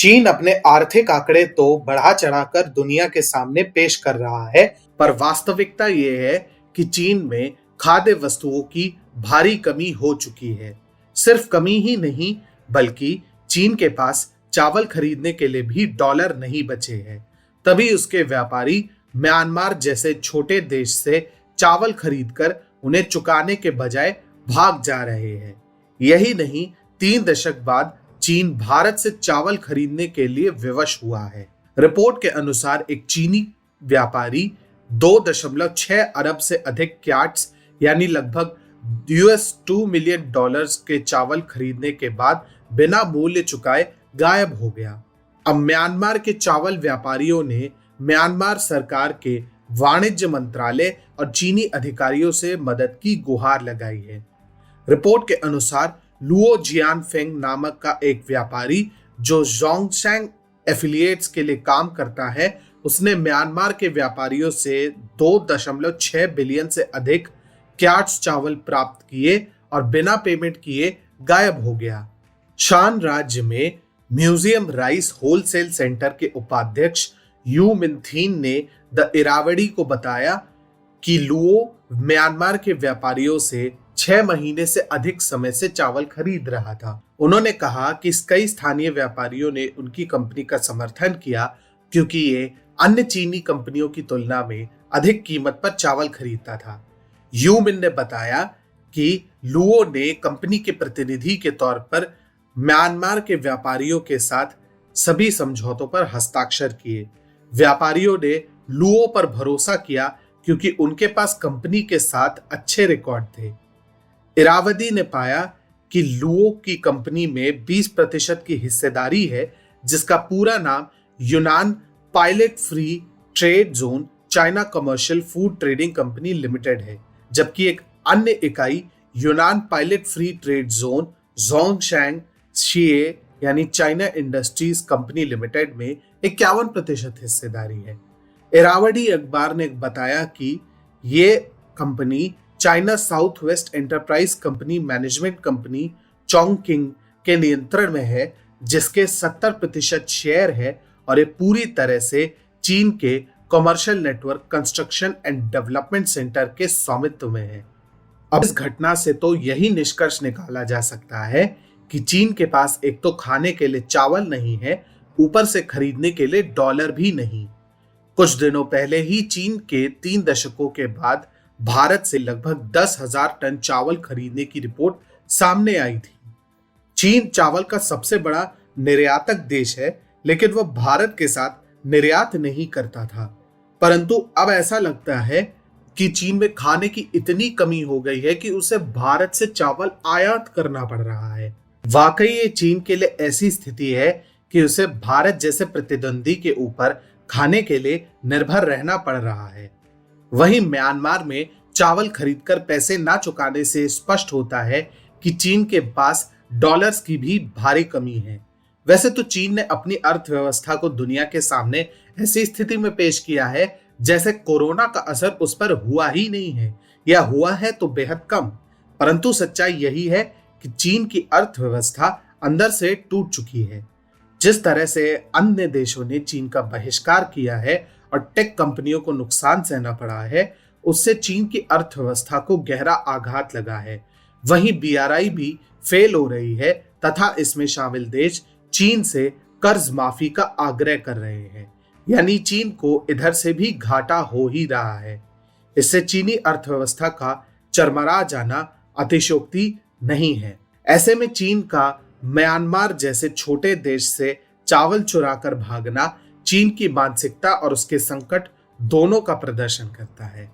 चीन अपने आर्थिक आंकड़े तो बढ़ा चढ़ाकर दुनिया के सामने पेश कर रहा है, पर वास्तविकता ये है कि चीन में खाद्य वस्तुओं की भारी कमी हो चुकी है। सिर्फ कमी ही नहीं, बल्कि चीन के पास चावल खरीदने के लिए भी डॉलर नहीं बचे हैं। तभी उसके व्यापारी म्यांमार जैसे छोटे देश से चावल खरीदकर उन्हें चुकाने के बजाय भाग जा रहे हैं। यही नहीं, 3 दशक बाद चीन भारत से चावल खरीदने के लिए विवश हुआ है। रिपोर्ट के अनुसार एक चीनी व्यापारी 2.6 अरब से अधिक क्याट्स यानी लगभग $2 मिलियन के चावल खरीदने के बाद बिना मूल्य चुकाए गायब हो गया। अब म्यांमार के चावल व्यापारियों ने म्यांमार सरकार के वाणिज्य मंत्रालय और चीनी अधिकारियों से मदद की गुहार लगाई है। रिपोर्ट के अनुसार लुओ जियानफेंग नामक का एक व्यापारी जो जोंगशैंग एफिलिएट्स के लिए काम करता है, उसने म्यांमार के व्यापारियों से 2.6 बिलियन से अधिक क्याट्स चावल प्राप्त किए और बिना पेमेंट किए गायब हो गया। शान राज्य में म्यूजियम राइस होलसेल सेंटर के उपाध्यक्ष यू मिनथीन ने द इरावडी को बताया कि लुओ म्यांमार के व्यापारियों से 6 महीने से अधिक समय से चावल खरीद रहा था। उन्होंने कहा कि कई स्थानीय व्यापारियों ने उनकी कंपनी का समर्थन किया क्योंकि ये अन्य चीनी कंपनियों की तुलना में अधिक कीमत पर चावल खरीदता था। यू मिन ने बताया कि लुओ ने कंपनी के प्रतिनिधि के तौर पर म्यांमार के व्यापारियों के साथ सभी समझौतों पर हस्ताक्षर किए। व्यापारियों ने लुओ पर भरोसा किया क्योंकि उनके पास कंपनी के साथ अच्छे रिकॉर्ड थे। इरावदी ने पाया कि लुओ की कंपनी में 20% की हिस्सेदारी है, जिसका पूरा नाम यूनान pilot free trade zone China commercial food trading company limited है, जबकि एक अन्य इकाई यूनान पायलट फ्री ट्रेड जोन जोंगशैंग शिए यानी चाइना इंडस्ट्रीज कंपनी लिमिटेड में 51% हिस्सेदारी है। इरावडी अखबार ने बताया कि ये company China south west enterprise company management company Chongqing के नियंत्रण में है, जिसके 70% शेयर है और ये पूरी तरह से चीन के commercial network construction and development centre के स्वामित्व में है। अब इस घटना से तो यही निष्कर्ष निकाला जा सकता है कि चीन के पास एक तो खाने के लिए चावल नहीं है, ऊपर से खरीदने के लिए डॉलर भी नहीं। कुछ दिनों पहले ही चीन के 3 दशकों के बाद भारत से लगभग 10,000 टन चावल खरीदने की रिपोर्ट सामने आई थी। चीन चावल का सबसे बड़ा निर्यातक देश है, लेकिन वह भारत के साथ निर्यात नहीं करता था। परंतु अब ऐसा लगता है कि चीन में खाने की इतनी कमी हो गई है कि उसे भारत से चावल आयात करना पड़ रहा है। वाकई ये चीन के लिए ऐसी स्थिति है कि उसे भारत जैसे प्रतिद्वंदी के ऊपर खाने के लिए निर्भर रहना पड़ रहा है। वहीं म्यांमार में चावल खरीदकर पैसे ना चुकाने से स्पष्ट होता है कि चीन के पास डॉलर्स की भी भारी कमी है। वैसे तो चीन ने अपनी अर्थव्यवस्था को दुनिया के सामने ऐसी स्थिति में पेश किया है जैसे कोरोना का असर उस पर हुआ ही नहीं है, या हुआ है तो बेहद कम। परंतु सच्चाई यही है कि चीन की अर्थव्यवस्था अंदर से टूट चुकी है। जिस तरह से अन्य देशों ने चीन का बहिष्कार किया है और टेक कंपनियों को नुकसान सहना पड़ा है, उससे चीन की अर्थव्यवस्था को गहरा आघात लगा है। वहीं बीआरआई भी फेल हो रही है तथा इसमें शामिल देश चीन से कर्ज माफी का आग्रह कर रहे हैं, यानी चीन को इधर से भी घाटा हो ही रहा है। इससे चीनी अर्थव्यवस्था का चरमरा जाना अतिशयोक्ति नहीं है। ऐसे में चीन का म्यांमार जैसे छोटे देश से चावल चुराकर भागना चीन की मानसिकता और उसके संकट दोनों का प्रदर्शन करता है।